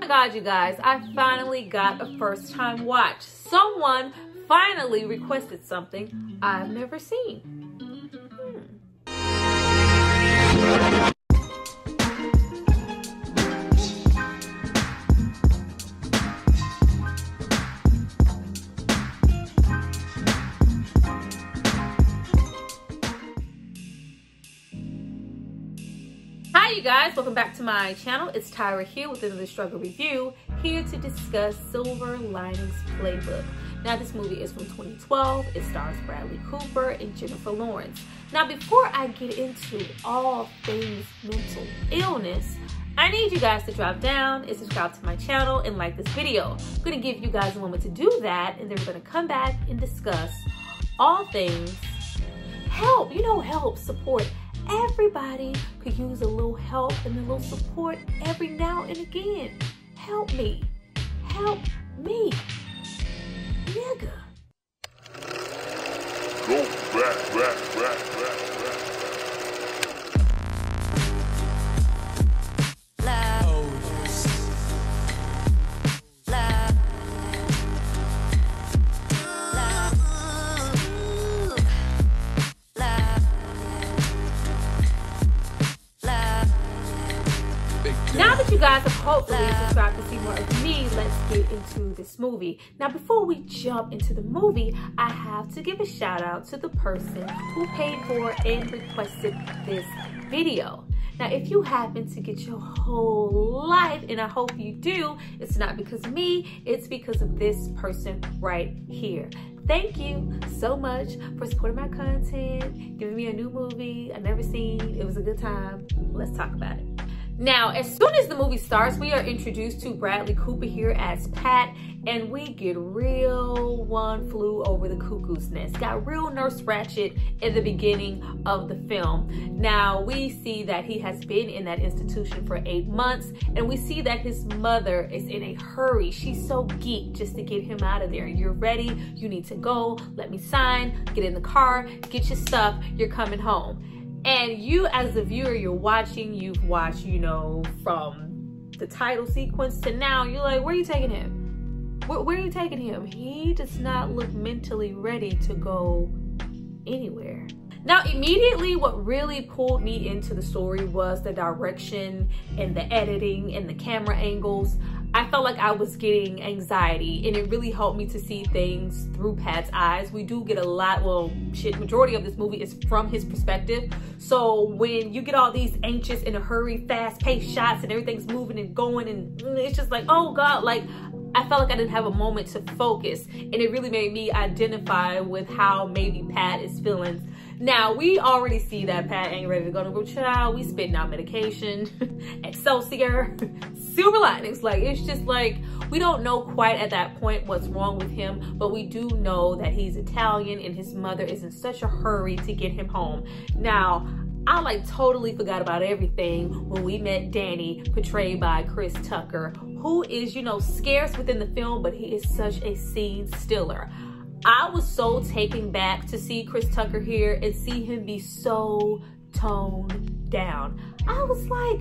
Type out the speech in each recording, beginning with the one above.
my God, you guys, I finally got a first time watch. Someone finally requested something I've never seen. Hi you guys, welcome back to my channel. It's Tyra here with another struggle review, here to discuss Silver Linings Playbook. Now this movie is from 2012. It stars Bradley Cooper and Jennifer Lawrence. Now before I get into all things mental illness, I need you guys to drop down and subscribe to my channel and like this video. I'm gonna give you guys a moment to do that, and then we're gonna come back and discuss all things help. You know, help, support. Everybody could use a little help and a little support every now and again. Help me. Help me. Nigga. Go back. Now that you guys have hopefully subscribed to see more of me, let's get into this movie. Now before we jump into the movie, I have to give a shout out to the person who paid for and requested this video. Now if you happen to get your whole life, and I hope you do, it's not because of me, it's because of this person right here. Thank you so much for supporting my content, giving me a new movie I've never seen. It was a good time. Let's talk about it. Now, as soon as the movie starts, we are introduced to Bradley Cooper here as Pat, and we get real One Flew Over the Cuckoo's Nest. Got real Nurse Ratched in the beginning of the film. Now, we see that he has been in that institution for 8 months, and we see that his mother is in a hurry. She's so geeked just to get him out of there. You're ready, you need to go, let me sign, get in the car, get your stuff, you're coming home. And you as the viewer, you're watching, you've watched, you know, from the title sequence to now, you're like, where are you taking him? Where are you taking him? He does not look mentally ready to go anywhere. Now, immediately what really pulled me into the story was the direction and the editing and the camera angles. I felt like I was getting anxiety, and it really helped me to see things through Pat's eyes. We do get a lot, well, shit, majority of this movie is from his perspective. So when you get all these anxious, in a hurry, fast-paced shots and everything's moving and going, and it's just like, oh God, like, I felt like I didn't have a moment to focus, and it really made me identify with how maybe Pat is feeling. Now, we already see that Pat ain't ready to go to group child. We spitting out medication, Excelsior, Silver Linings. Like, it's just like, we don't know quite at that point what's wrong with him, but we do know that he's Italian and his mother is in such a hurry to get him home. Now, I like totally forgot about everything when we met Danny, portrayed by Chris Tucker, who is, you know, scarce within the film, but he is such a scene stealer. I was so taken back to see Chris Tucker here and see him be so toned down. I was like,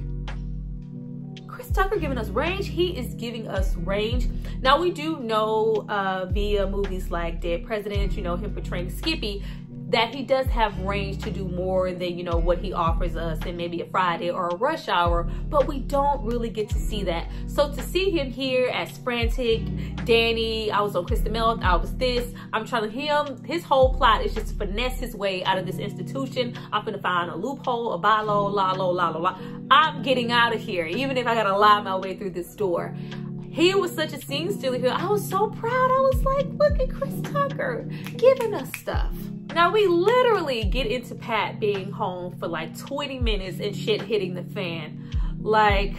Chris Tucker giving us range? He is giving us range. Now we do know via movies like Dead Presidents, you know, him portraying Skippy, that he does have range to do more than, you know, what he offers us in maybe a Friday or a Rush Hour, but we don't really get to see that. So to see him here as frantic, Danny, I was on Kristen Mel, I was this, I'm trying to his whole plot is just to finesse his way out of this institution. I'm gonna find a loophole, a bylaw, la. I'm getting out of here, even if I gotta lie my way through this door. He was such a scene stealer here. I was so proud. I was like, look at Chris Tucker giving us stuff. Now we literally get into Pat being home for like 20 minutes and shit hitting the fan. Like,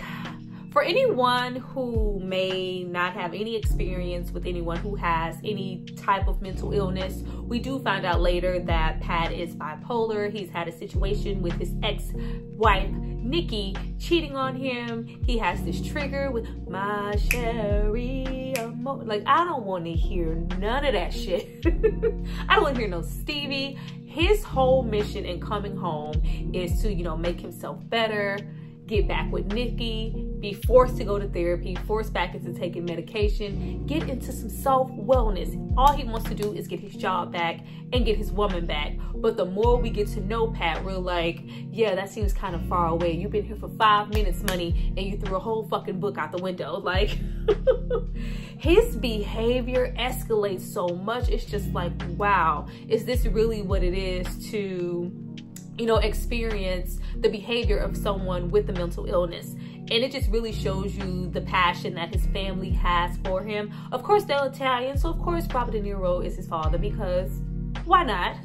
for anyone who may not have any experience with anyone who has any type of mental illness, we do find out later that Pat is bipolar. He's had a situation with his ex-wife, Nikki, cheating on him. He has this trigger with my Sherry. Like, I don't want to hear none of that shit. I don't want to hear no Stevie. His whole mission in coming home is to, you know, make himself better, get back with Nikki, be forced to go to therapy, forced back into taking medication, get into some self-wellness. All he wants to do is get his job back and get his woman back. But the more we get to know Pat, we're like, yeah, that seems kind of far away. You've been here for 5 minutes, money, and you threw a whole fucking book out the window. Like, his behavior escalates so much. It's just like, wow, is this really what it is to, you know, experience the behavior of someone with a mental illness? And it just really shows you the passion that his family has for him. Of course, they're Italian, so of course Robert De Niro is his father, because why not?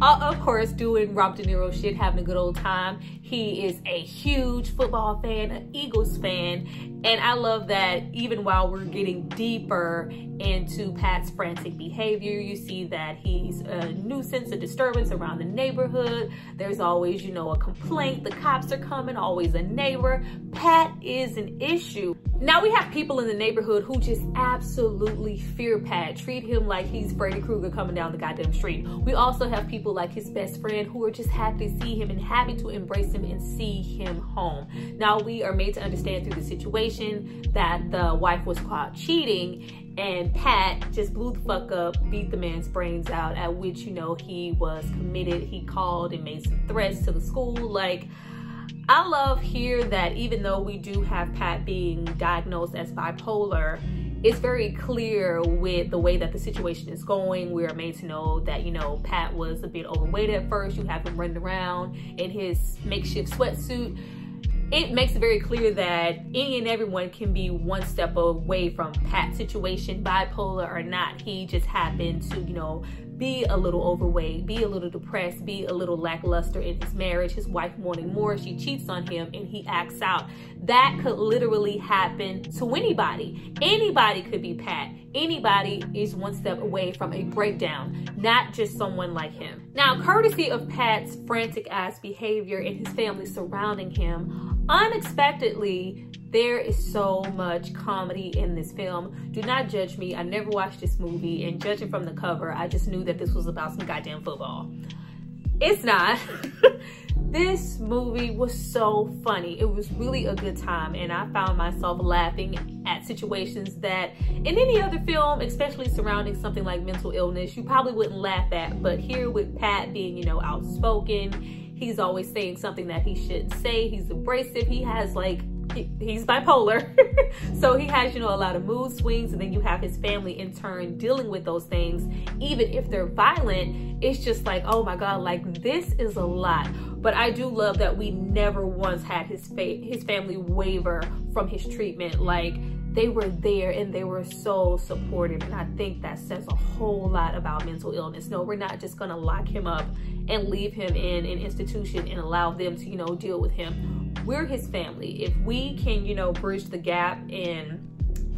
Of course, doing Robert De Niro shit, having a good old time. He is a huge football fan, an Eagles fan, and I love that even while we're getting deeper into Pat's frantic behavior, you see that he's a nuisance, a disturbance around the neighborhood. There's always, you know, a complaint. The cops are coming, always a neighbor. Pat is an issue. Now we have people in the neighborhood who just absolutely fear Pat, treat him like he's Freddy Krueger coming down the goddamn street. We also have people like his best friend who are just happy to see him and happy to embrace him and see him home. Now we are made to understand through the situation that the wife was caught cheating, and Pat just blew the fuck up, beat the man's brains out, at which, you know, he was committed. He called and made some threats to the school. Like, I love here that even though we do have Pat being diagnosed as bipolar, it's very clear with the way that the situation is going. We are made to know that, you know, Pat was a bit overweight at first. You have him running around in his makeshift sweatsuit. It makes it very clear that any and everyone can be one step away from Pat's situation, bipolar or not. He just happened to, you know, be a little overweight, be a little depressed, be a little lackluster in his marriage, his wife wanting more, she cheats on him and he acts out. That could literally happen to anybody. Anybody could be Pat. Anybody is one step away from a breakdown, not just someone like him. Now, courtesy of Pat's frantic ass behavior and his family surrounding him, unexpectedly, there is so much comedy in this film. Do not judge me. I never watched this movie, and judging from the cover, I just knew that this was about some goddamn football. It's not. This movie was so funny. It was really a good time, and I found myself laughing at situations that in any other film, especially surrounding something like mental illness, you probably wouldn't laugh at. But here with Pat being, you know, outspoken, he's always saying something that he shouldn't say. He's abrasive. He has like, he's bipolar. So he has, you know, a lot of mood swings, and then you have his family in turn dealing with those things. Even if they're violent, it's just like, oh my God, like this is a lot. But I do love that we never once had his family waver from his treatment. Like, they were there and they were so supportive. And I think that says a whole lot about mental illness. No, we're not just gonna lock him up and leave him in an institution and allow them to, you know, deal with him. We're his family. If we can, you know, bridge the gap and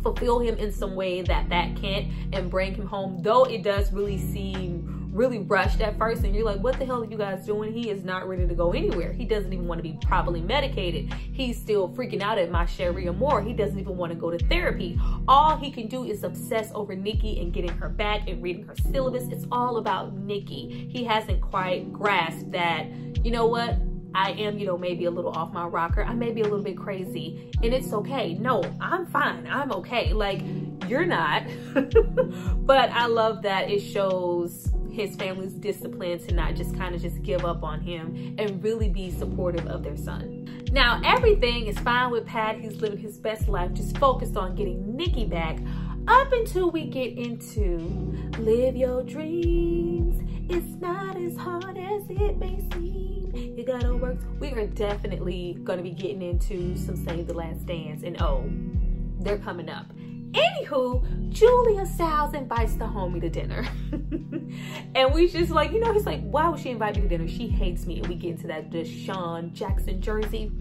fulfill him in some way that can't, and bring him home, though it does really seem really rushed at first and you're like, what the hell are you guys doing? He is not ready to go anywhere. He doesn't even want to be properly medicated. He's still freaking out at my Sherry Moore. He doesn't even want to go to therapy. All he can do is obsess over Nikki and getting her back and reading her syllabus. It's all about Nikki. He hasn't quite grasped that, you know what, I am, you know, maybe a little off my rocker. I may be a little bit crazy, and it's okay. No, I'm fine. I'm okay. Like, you're not. But I love that it shows his family's discipline to not just kind of just give up on him and really be supportive of their son. Now, everything is fine with Pat. He's living his best life, just focused on getting Nikki back, up until we get into live your dreams. It's not as hard as it may seem. You gotta work. We are definitely gonna be getting into some Save the Last Dance, and oh, they're coming up. Anywho, Julia Stiles invites the homie to dinner. And we just like, you know, he's like, why would she invite me to dinner? She hates me. And we get into that Deshaun Jackson jersey.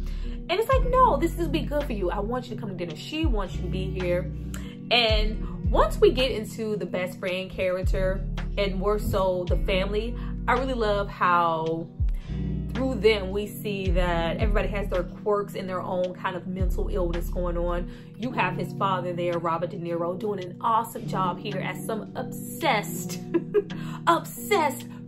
And it's like, no, this is be good for you. I want you to come to dinner. She wants you to be here. And once we get into the best friend character, and more so the family, I really love how through them we see that everybody has their quirks and their own kind of mental illness going on. You have his father there, Robert De Niro, doing an awesome job here as some obsessed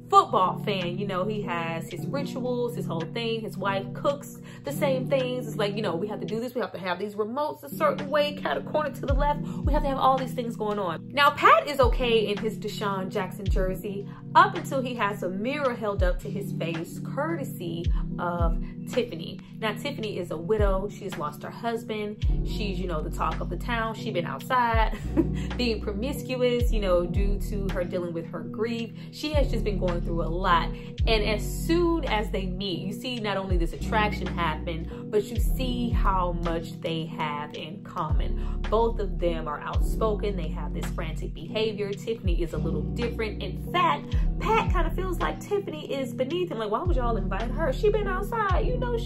football fan. You know, he has his rituals, his whole thing. His wife cooks the same things. It's like, you know, we have to do this. We have to have these remotes a certain way, kind of corner to the left. We have to have all these things going on. Now, Pat is okay in his Deshaun Jackson jersey up until he has a mirror held up to his face, courtesy of Tiffany. Now, Tiffany is a widow. She's lost her husband. She's, you know, the talk of the town. She's been outside being promiscuous, you know, due to her dealing with her grief. She has just been going through a lot. And as soon as they meet, you see not only this attraction happen, but you see how much they have in common. Both of them are outspoken. They have this frantic behavior. Tiffany is a little different. In fact, Pat kind of feels like Tiffany is beneath him. Like, why would y'all invite her? She been outside. You know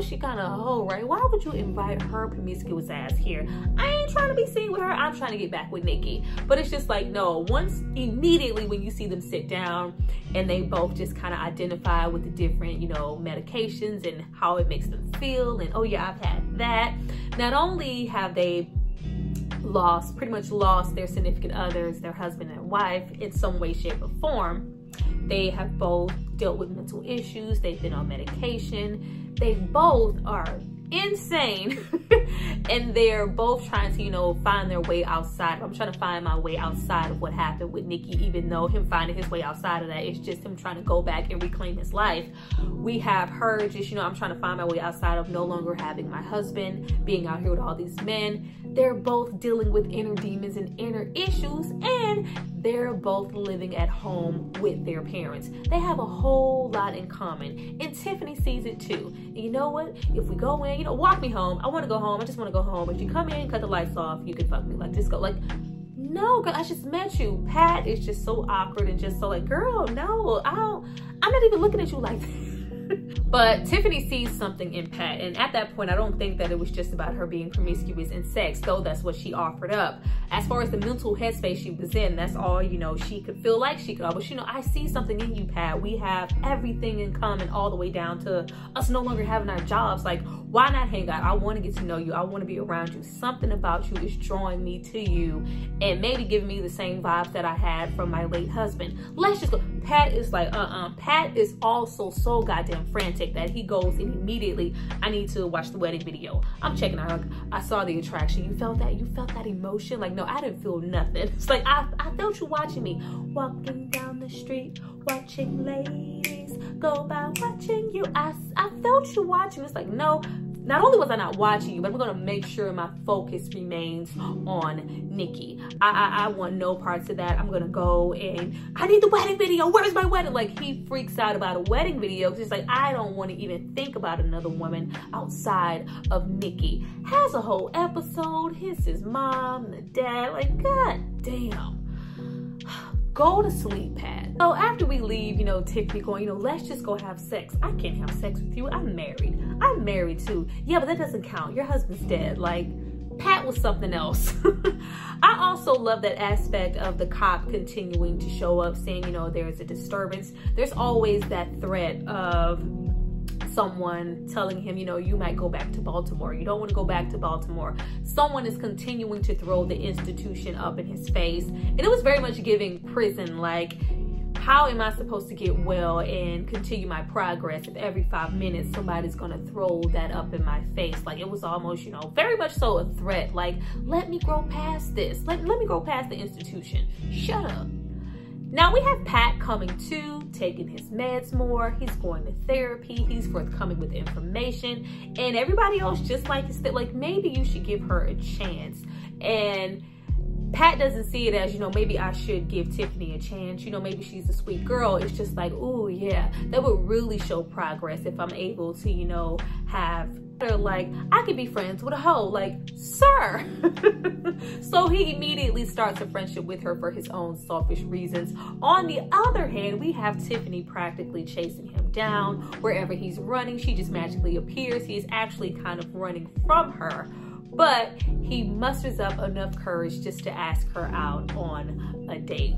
she kind of a hoe, right? Why would you invite her promiscuous ass here? I ain't trying to be seen with her. I'm trying to get back with Nikki. But it's just like, no, once immediately when you see them sit down and they both just kind of identify with the different, you know, medications and how it makes them feel. And, oh yeah, I've had that. Not only have they pretty much lost their significant others, their husband and wife, in some way, shape, or form, they have both dealt with mental issues. They've been on medication. They both are insane and they're both trying to, you know, find their way outside. I'm trying to find my way outside of what happened with Nikki, even though him finding his way outside of that is just him trying to go back and reclaim his life. We have her just, you know, I'm trying to find my way outside of no longer having my husband, being out here with all these men. They're both dealing with inner demons and inner issues, and they're both living at home with their parents. They have a whole lot in common, and Tiffany sees it too. And you know what? If we go in, you know, walk me home. I want to go home. I just want to go home. If you come in, cut the lights off, you can fuck me. Like, just go. Like, no, girl, I just met you. Pat is just so awkward and just so like, girl, no, I'm not even looking at you like that. But Tiffany sees something in Pat, and at that point I don't think that it was just about her being promiscuous in sex, though that's what she offered up. As far as the mental headspace she was in, that's all, you know, she could feel like she could offer. But you know, I see something in you, Pat. We have everything in common, all the way down to us no longer having our jobs. Like, why not hang out? I want to get to know you. I want to be around you. Something about you is drawing me to you and maybe giving me the same vibes that I had from my late husband. Let's just go. Pat is like, Pat is also so goddamn frantic that he goes and immediately, I need to watch the wedding video. I'm checking out. Like, I saw the attraction. You felt that? You felt that emotion? Like, no, I didn't feel nothing. It's like, I felt you watching me. Walking down the street, watching ladies go by, watching you. I felt you watching. It's like, no, not only was I not watching you, but I'm gonna make sure my focus remains on Nikki. I want no parts of that. I'm gonna go and I need the wedding video. Where's my wedding? Like, he freaks out about a wedding video. It's like, I don't want to even think about another woman outside of Nikki. Has a whole episode. Here's his mom, the dad. Like, god damn. Go to sleep, Pat. So after we leave, you know, Tiffany going, you know, let's just go have sex. I can't have sex with you. I'm married. I'm married too. Yeah, but that doesn't count. Your husband's dead. Like, Pat was something else. I also love that aspect of the cop continuing to show up, saying, you know, there's a disturbance. There's always that threat of someone telling him, you know, you might go back to Baltimore. You don't want to go back to Baltimore. Someone is continuing to throw the institution up in his face. And it was very much giving prison, like, how am I supposed to get well and continue my progress if every 5 minutes somebody's gonna throw that up in my face? Like, it was almost, you know, very much so a threat. Like, let me grow past this. Let me grow past the institution. Shut up. Now we have Pat coming to, taking his meds more. He's going to therapy. He's forthcoming with information. And everybody else just like, like, maybe you should give her a chance. And Pat doesn't see it as, you know, maybe I should give Tiffany a chance. You know, maybe she's a sweet girl. It's just like, ooh, yeah, that would really show progress if I'm able to, you know, have her, like, I could be friends with a hoe. Like, sir. So he immediately starts a friendship with her for his own selfish reasons. On the other hand, we have Tiffany practically chasing him down. Wherever he's running, she just magically appears. He's actually kind of running from her. But he musters up enough courage just to ask her out on a date.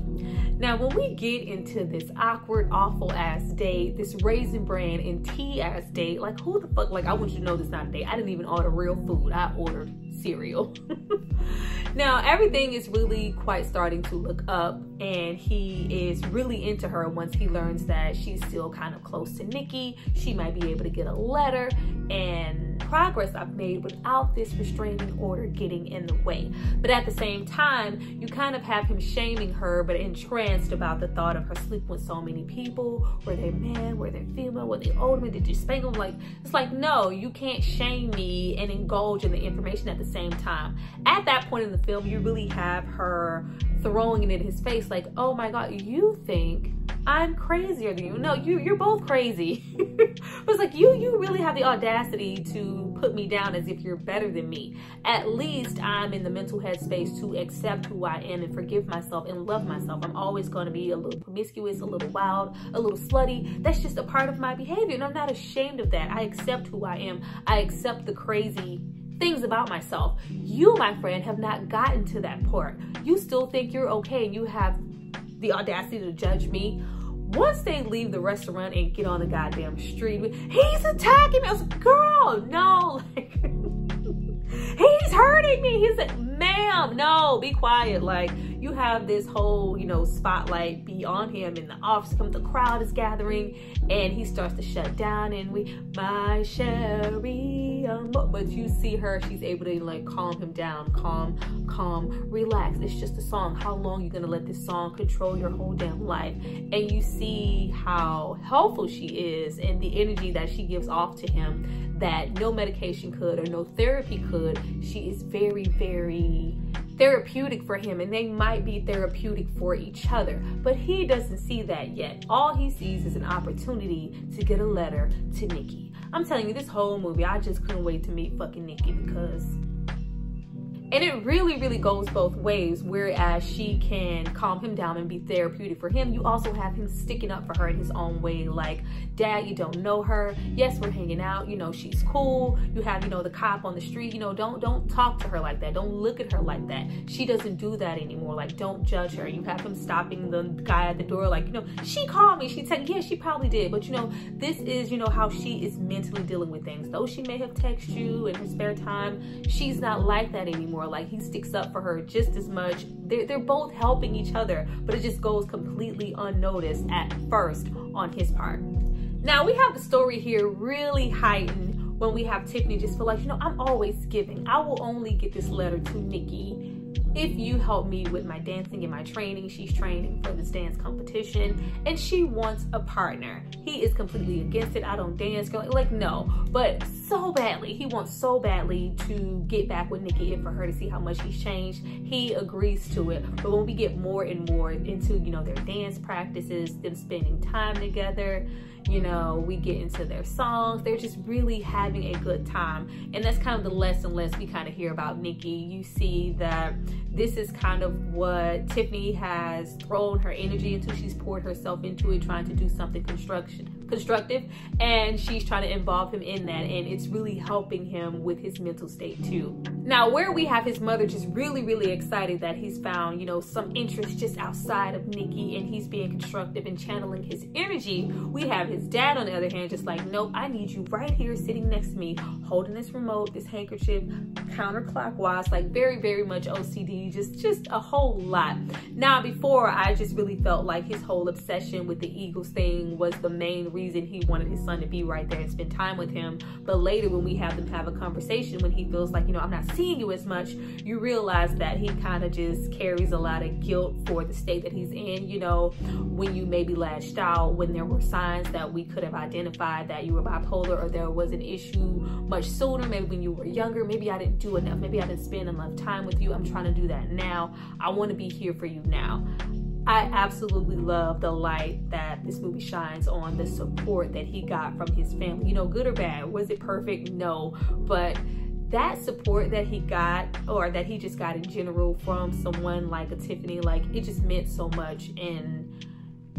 Now, when we get into this awkward, awful ass date, this Raisin Bran and tea ass date, like, who the fuck, like, I want you to know this is not a date. I didn't even order real food. I ordered cereal. Now, everything is really quite starting to look up, and he is really into her once he learns that she's still kind of close to Nikki. She might be able to get a letter, and progress I've made without this restraining order getting in the way. But at the same time, you kind of have him shaming her, but entranced about the thought of her sleeping with so many people. Were they men? Were they female? Were they older? Did you spank them? Like, it's like, no, you can't shame me and indulge in the information at the same time. At that point in the film, you really have her throwing it in his face like, oh my God, you think I'm crazier than you. No, you're both crazy. But it's like, you really have the audacity to put me down as if you're better than me. At least I'm in the mental headspace to accept who I am and forgive myself and love myself. I'm always going to be a little promiscuous, a little wild, a little slutty. That's just a part of my behavior, and I'm not ashamed of that. I accept who I am. I accept the crazy things about myself. You, my friend, have not gotten to that part. You still think you're okay, and you have the audacity to judge me. Once they leave the restaurant and get on the goddamn street, he's attacking me. I was like, girl, no, like, he's hurting me. He's like, ma'am, no, be quiet. Like, you have this whole, you know, spotlight be on him, and the office comes, the crowd is gathering, and he starts to shut down, and my Sherry, but you see her, she's able to like calm him down, calm, relax. It's just a song. How long are you gonna let this song control your whole damn life? And you see how helpful she is and the energy that she gives off to him that no medication could or no therapy could. She is very, very therapeutic for him, and they might be therapeutic for each other, but he doesn't see that yet. All he sees is an opportunity to get a letter to Nikki. I'm telling you, this whole movie, I just couldn't wait to meet fucking Nikki, because and it really, really goes both ways. Whereas she can calm him down and be therapeutic for him, you also have him sticking up for her in his own way. Like, Dad, you don't know her. Yes, we're hanging out. You know, she's cool. You have, you know, the cop on the street. You know, don't talk to her like that. Don't look at her like that. She doesn't do that anymore. Like, don't judge her. You have him stopping the guy at the door. Like, you know, she called me. She said, yeah, she probably did. But, you know, this is, you know, how she is mentally dealing with things. Though she may have texted you in her spare time, she's not like that anymore. Like, he sticks up for her just as much. They're both helping each other, but it just goes completely unnoticed at first on his part. Now, we have the story here really heightened when we have Tiffany just feel like, you know, I'm always giving. I will only get this letter to Nikki if you help me with my dancing and my training. She's training for this dance competition, and she wants a partner. He is completely against it. I don't dance, girl. Like, no, but so badly. He wants so badly to get back with Nikki and for her to see how much he's changed. He agrees to it. But when we get more and more into, you know, their dance practices, them spending time together, you know, we get into their songs. They're just really having a good time. And that's kind of the less and less we kind of hear about Nikki. You see that this is kind of what Tiffany has thrown her energy into. She's poured herself into it, trying to do something constructive, and she's trying to involve him in that, and it's really helping him with his mental state too. Now, where we have his mother just really, really excited that he's found, you know, some interest just outside of Nikki, and he's being constructive and channeling his energy, we have his dad on the other hand just like, nope, I need you right here sitting next to me, holding this remote, this handkerchief, counterclockwise, like very, very much OCD, just a whole lot. Now, before, I just really felt like his whole obsession with the Eagles thing was the main reason he wanted his son to be right there and spend time with him. But later, when we have them have a conversation, when he feels like, you know, I'm not seeing you as much, you realize that he kind of just carries a lot of guilt for the state that he's in. You know, when you maybe lashed out, when there were signs that we could have identified that you were bipolar or there was an issue much sooner, maybe when you were younger, maybe I didn't do enough, maybe I didn't spend enough time with you. I'm trying to do that now. I want to be here for you now. I absolutely love the light that this movie shines on the support that he got from his family. You know, good or bad. Was it perfect? No. But that support that he got, or that he just got in general from someone like a Tiffany, like, it just meant so much, and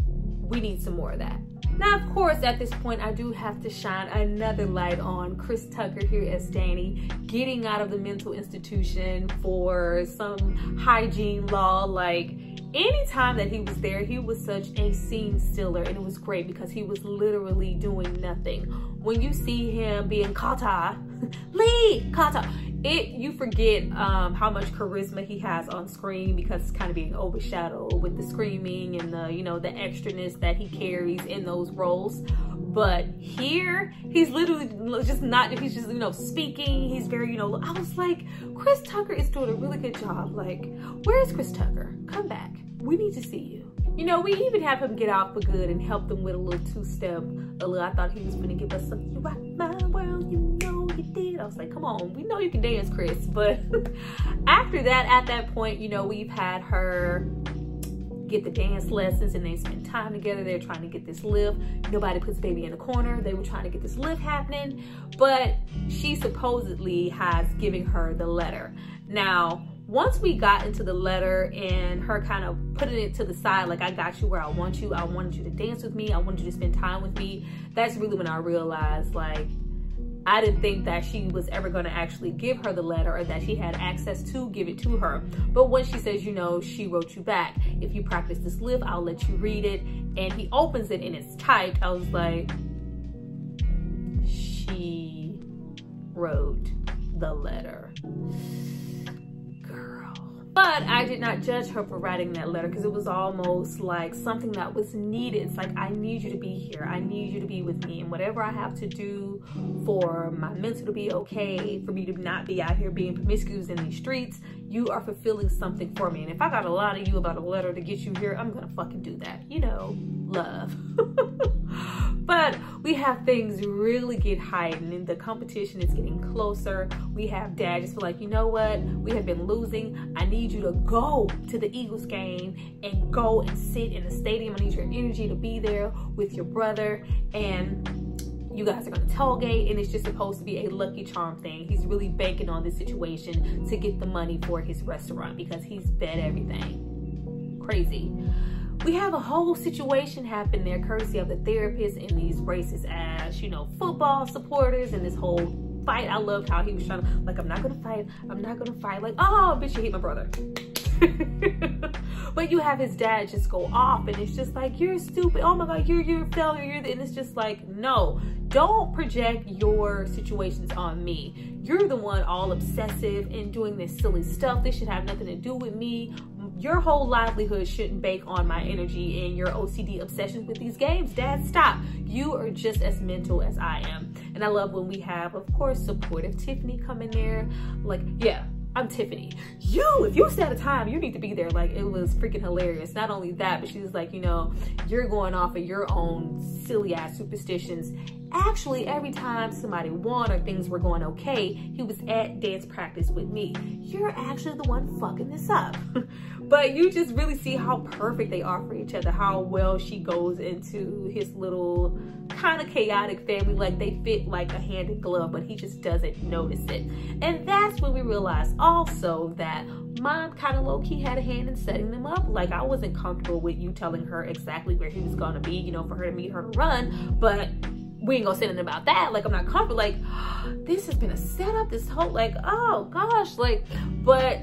we need some more of that. Now, of course, at this point, I do have to shine another light on Chris Tucker here as Danny, getting out of the mental institution for some hygiene law. Like, anytime that he was there, he was such a scene stealer, and it was great because he was literally doing nothing. When you see him being kata, lead, kata, you forget how much charisma he has on screen, because it's kind of being overshadowed with the screaming and the, you know, the extraness that he carries in those roles. But here, he's literally just not, he's just, you know, speaking. He's very, you know, I was like, Chris Tucker is doing a really good job. Like, where's Chris Tucker? Come back. We need to see you. You know, we even have him get out for good and help them with a little two-step. I thought he was gonna give us some, you rock my world, you know you did. I was like, come on, we know you can dance, Chris. But after that, at that point, you know, we've had her get the dance lessons and they spend time together. They're trying to get this lift. Nobody puts baby in the corner. They were trying to get this lift happening, but she supposedly has given her the letter. Now, once we got into the letter and her kind of putting it to the side, like, I got you where I want you. I wanted you to dance with me. I wanted you to spend time with me. That's really when I realized, like, I didn't think that she was ever going to actually give her the letter, or that she had access to give it to her. But when she says, you know, she wrote you back, if you practice this lift, I'll let you read it. And he opens it and it's typed. I was like, she wrote the letter. But I did not judge her for writing that letter, because it was almost like something that was needed. It's like, I need you to be here. I need you to be with me. And whatever I have to do for my mental to be okay, for me to not be out here being promiscuous in these streets, you are fulfilling something for me. And if I got a lie to you about a letter to get you here, I'm gonna fucking do that. You know, love. But we have things really get heightened and the competition is getting closer. We have Dad just feel like, you know what? We have been losing. I need you to go to the Eagles game and go and sit in the stadium. I need your energy to be there with your brother, and you guys are gonna tailgate, and it's just supposed to be a Lucky Charm thing. He's really banking on this situation to get the money for his restaurant because he's bet everything. Crazy. We have a whole situation happen there, courtesy of the therapist and these racist ass, you know, football supporters, and this whole fight. I loved how he was trying to, like, I'm not gonna fight. I'm not gonna fight. Like, oh, bitch, you hate my brother. But you have his dad just go off, and it's just like, you're stupid. Oh my God, you're a failure. And it's just like, no, don't project your situations on me. You're the one all obsessive and doing this silly stuff. This should have nothing to do with me. Your whole livelihood shouldn't bake on my energy and your OCD obsessions with these games. Dad, stop. You are just as mental as I am. And I love when we have, of course, supportive Tiffany come in there. Like, yeah, I'm Tiffany. If you set a time, you need to be there. Like, it was freaking hilarious. Not only that, but she was like, you know, you're going off of your own silly ass superstitions. Actually, every time somebody won or things were going okay, he was at dance practice with me. You're actually the one fucking this up. But you just really see how perfect they are for each other, how well she goes into his little kind of chaotic family. Like, they fit like a hand in glove, but he just doesn't notice it. And that's when we realized also that Mom kind of low-key had a hand in setting them up. Like, I wasn't comfortable with you telling her exactly where he was gonna be, you know, for her to meet her to run, but we ain't gonna say anything about that. Like, I'm not comfortable. Like, this has been a setup, this whole, like, oh gosh, like, but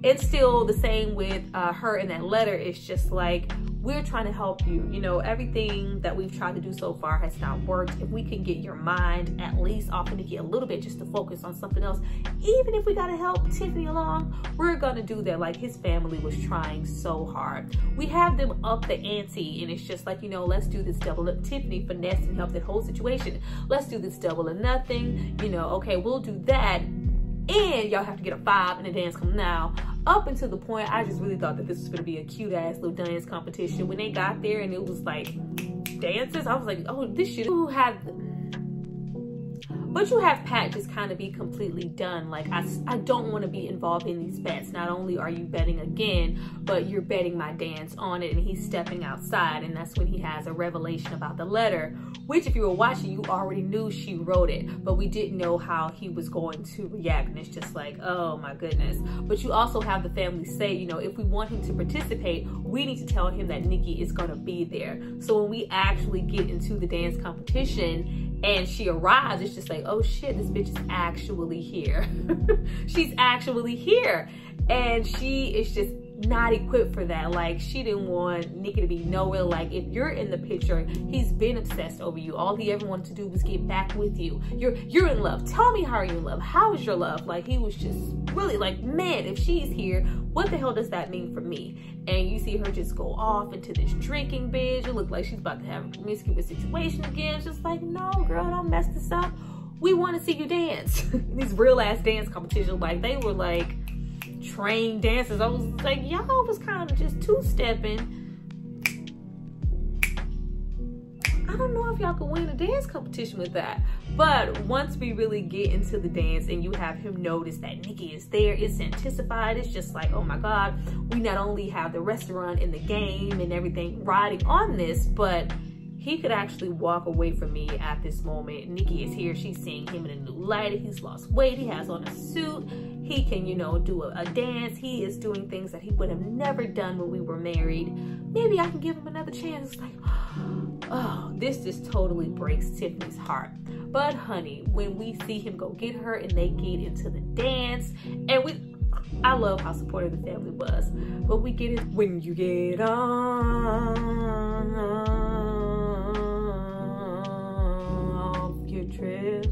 it's still the same with her in that letter. It's just like, we're trying to help you. You know, everything that we've tried to do so far has not worked. If we can get your mind at least off and to get a little bit just to focus on something else, even if we gotta help Tiffany along, we're gonna do that. Like, his family was trying so hard. We have them up the ante, and it's just like, you know, let's do this double up. Tiffany finesse and help that whole situation. Let's do this double or nothing. You know, okay, we'll do that. And y'all have to get a 5 in the dance come now. Up until the point, I just really thought that this was gonna be a cute ass little dance competition. When they got there and it was like dances, I was like, oh, this shit. But you have Pat just kind of be completely done. Like, I don't want to be involved in these bets. Not only are you betting again, but you're betting my dance on it. And he's stepping outside. And that's when he has a revelation about the letter, which if you were watching, you already knew she wrote it. But we didn't know how he was going to react. And it's just like, oh my goodness. But you also have the family say, you know, if we want him to participate, we need to tell him that Nikki is going to be there. So when we actually get into the dance competition, and she arrives, it's just like, oh shit, this bitch is actually here. She's actually here. And she is just not equipped for that. Like, she didn't want Nikki to be nowhere. Like, if you're in the picture, he's been obsessed over you. All he ever wanted to do was get back with you. You're in love. Tell me, how are you in love? How is your love? Like, he was just really like, man, if she's here, what the hell does that mean for me? And you see her just go off into this drinking binge. It looked like she's about to have a promiscuous situation again. It's just like, no, girl, don't mess this up. We want to see you dance. These real ass dance competitions, like, they were like trained dancers. I was like, y'all was kind of just two-stepping. I don't know if y'all could win a dance competition with that. But once we really get into the dance and you have him notice that Nikki is there, it's anticipated. It's just like, oh my God, we not only have the restaurant and the game and everything riding on this, but he could actually walk away from me at this moment. Nikki is here. She's seeing him in a new light. He's lost weight. He has on a suit. He can, you know, do a dance. He is doing things that he would have never done when we were married. Maybe I can give him another chance. It's like, oh, this just totally breaks Tiffany's heart. But honey, when we see him go get her and they get into the dance, and I love how supportive the family was, but we get it when you get on your trip.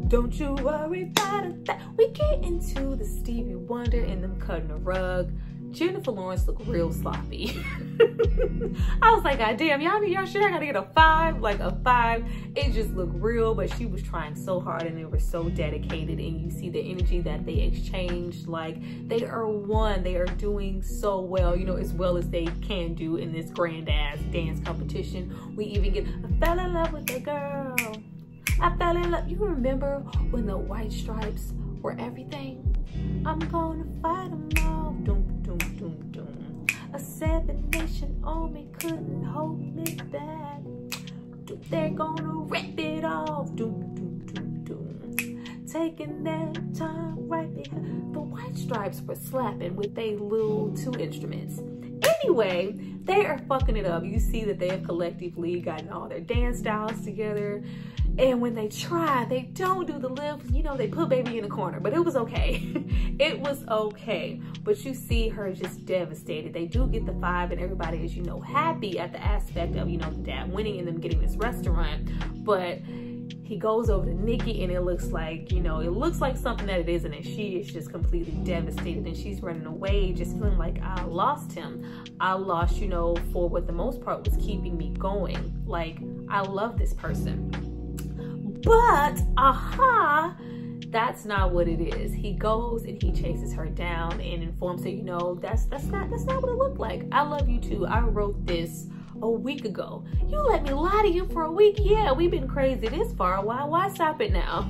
Don't you worry about it. We get into the Stevie Wonder and them cutting a rug. Jennifer Lawrence looked real sloppy. I was like, God damn, y'all sure I gotta get a 5? Like a 5. It just looked real, but she was trying so hard and they were so dedicated, and you see the energy that they exchanged. Like, they are one. They are doing so well, you know, as well as they can do in this grand ass dance competition. We even get, I fell in love with the girl. I fell in love. You remember when the white stripes were everything? I'm gonna fight them all. Doom, doom, doom, doom. A 7 Nation army couldn't hold me back. They're gonna rip it off. Doom, doom, doom, doom. Taking their time right behind. The white stripes were slapping with their little 2 instruments. Anyway, they are fucking it up. You see that they have collectively gotten all their dance styles together. And when they try, they don't do the lift. You know, they put baby in the corner, but it was okay. It was okay. But you see her just devastated. They do get the 5 and everybody is, you know, happy at the aspect of, you know, the dad winning and them getting this restaurant. But he goes over to Nikki and it looks like, you know, it looks like something that it isn't. And she is just completely devastated and she's running away, just feeling like I lost him. I lost, you know, for what the most part was keeping me going. Like, I love this person. But, that's not what it is. He goes and he chases her down and informs her, you know, that's not what it looked like. I love you too. I wrote this a week ago. You let me lie to you for a week? Yeah, we've been crazy this far. Why stop it now?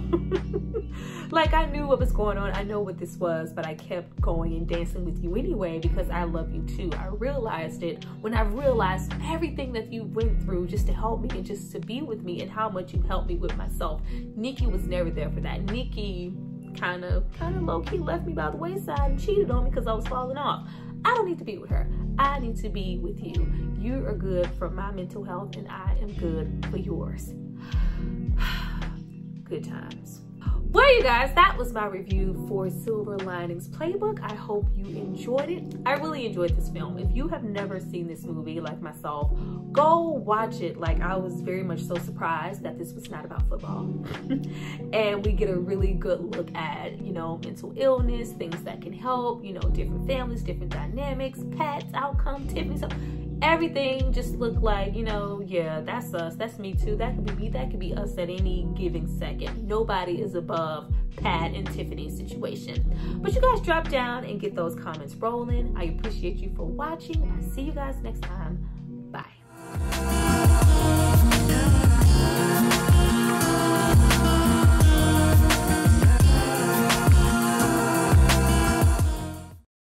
Like, I knew what was going on. I know what this was, but I kept going and dancing with you anyway because I love you too. I realized it when I realized everything that you went through just to help me and just to be with me and how much you helped me with myself. Nikki was never there for that. Nikki kind of low-key left me by the wayside and cheated on me because I was falling off. I don't need to be with her. I need to be with you. You are good for my mental health and I am good for yours. Good times. Well, you guys, that was my review for Silver Linings Playbook. I hope you enjoyed it. I really enjoyed this film. If you have never seen this movie like myself, go watch it. Like, I was very much so surprised that this was not about football. And we get a really good look at, you know, mental illness, things that can help, you know, different families, different dynamics, Pat's outcome, Tiffany's. Everything just looked like, you know, yeah, that's us, that's me too, that could be me, that could be us at any given second. Nobody is above Pat and Tiffany's situation. But you guys drop down and get those comments rolling. I appreciate you for watching. I'll see you guys next time. Bye.